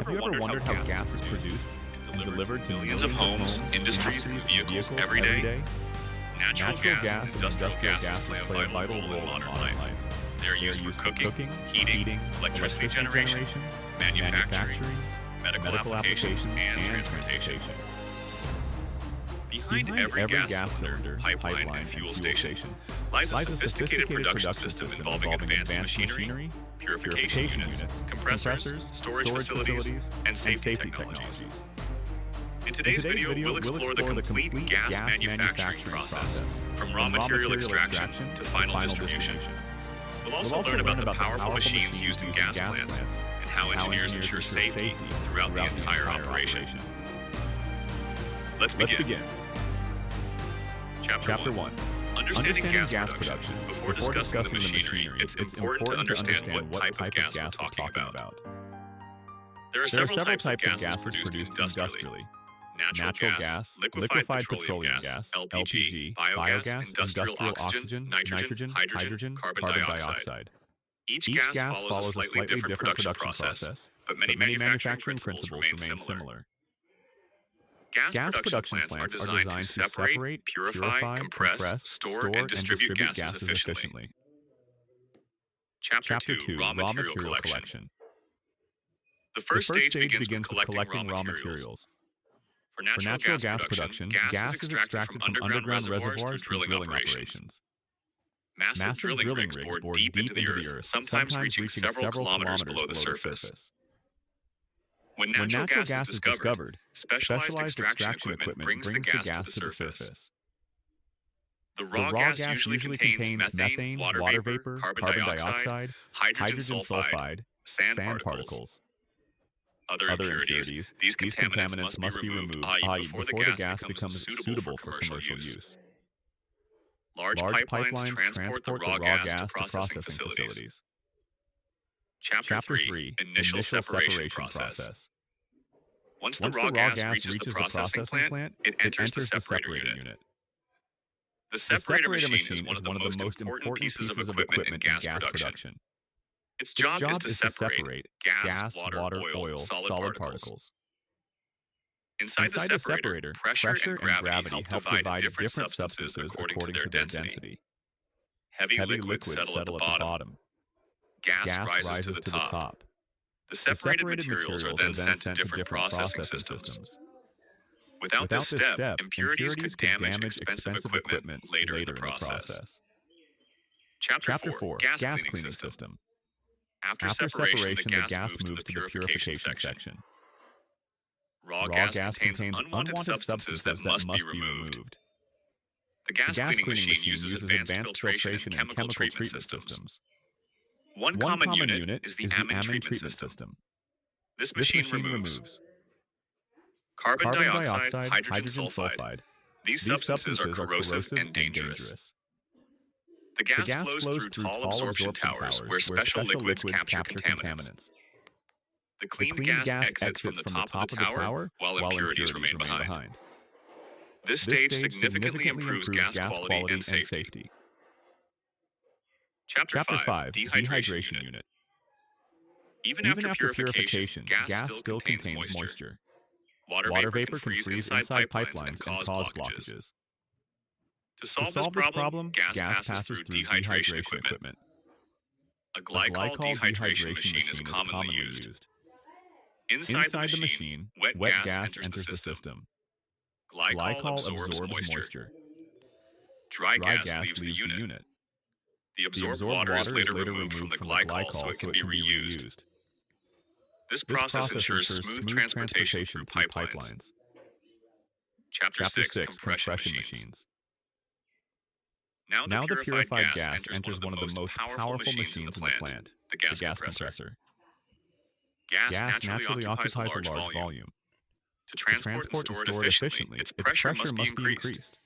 ever wondered how gas is produced and delivered to millions of homes, industries, and vehicles every day? Natural gas and industrial gases play a vital role in modern life. They are used for cooking, heating, electricity generation, manufacturing, medical applications, and transportation. Behind every gas cylinder, pipeline, and fuel station lies a sophisticated production system involving advanced machinery, purification units, compressors, storage facilities, and safety technologies. In today's video, we'll explore the complete gas manufacturing process, from raw material extraction to final distribution. We'll also learn about the powerful machines used in gas plants and how engineers ensure safety throughout the entire operation. Let's begin. Chapter 1. Understanding gas production. Before discussing the machinery, it's important to understand what type of gas we're talking about. There are several types of gases produced industrially. Natural gas, liquefied petroleum gas, LPG, biogas, industrial oxygen, nitrogen, hydrogen, carbon dioxide. Each gas follows a slightly different production process, but many manufacturing principles remain similar. Gas production plants are designed to separate, purify, compress, store, and distribute gases efficiently. Chapter 2. Raw material collection. The first stage begins with collecting raw materials. For natural gas production, gas is extracted from underground reservoirs through drilling operations. Massive drilling rigs bore deep into the earth, sometimes reaching several kilometers below the surface. When natural gas is discovered, specialized extraction equipment brings the gas to the surface. The raw gas usually contains methane, water vapor, carbon dioxide, hydrogen sulfide, sand particles. Other impurities, these contaminants must be removed, i.e., before the gas becomes suitable for commercial use. Large pipelines transport the raw gas to processing facilities. Chapter 3. Initial separation process. Once the raw gas reaches the processing plant, it enters the separator unit. The separator machine is one of the most important pieces of equipment in gas production. Its job is to separate gas, water, oil, solid particles. Inside the separator, pressure and gravity help divide different substances according to their density. Heavy liquids settle at the bottom. Gas rises to the top. The separated materials are then sent to different processing systems. Without this step, impurities could damage expensive equipment later in the process. Chapter 4. Gas cleaning system. After separation, the gas moves to the purification section. Raw gas contains unwanted substances that must be removed. The gas cleaning machine uses advanced filtration and chemical treatment systems. One common unit is the amine treatment system. This machine removes carbon dioxide, hydrogen sulfide. These substances are corrosive and dangerous. The gas flows through tall absorption towers where special liquids capture contaminants. The cleaned gas exits from the top of the tower while impurities remain behind. This stage significantly improves gas quality and safety. Chapter 5. Dehydration unit. Even after purification, gas still contains moisture. Water vapor can freeze inside pipelines and cause blockages. To solve this problem, gas passes through dehydration equipment. A glycol dehydration machine is commonly used. Inside the machine, wet gas enters the system. Glycol absorbs moisture. Dry gas leaves the unit. The absorbed water is later removed from the glycol so it can be reused. This process ensures smooth transportation through pipelines. Chapter 6. Compression machines. Now the purified gas enters one of the most powerful machines in the plant, the gas compressor. Gas naturally occupies a large volume. To transport and store it efficiently, its pressure must be increased.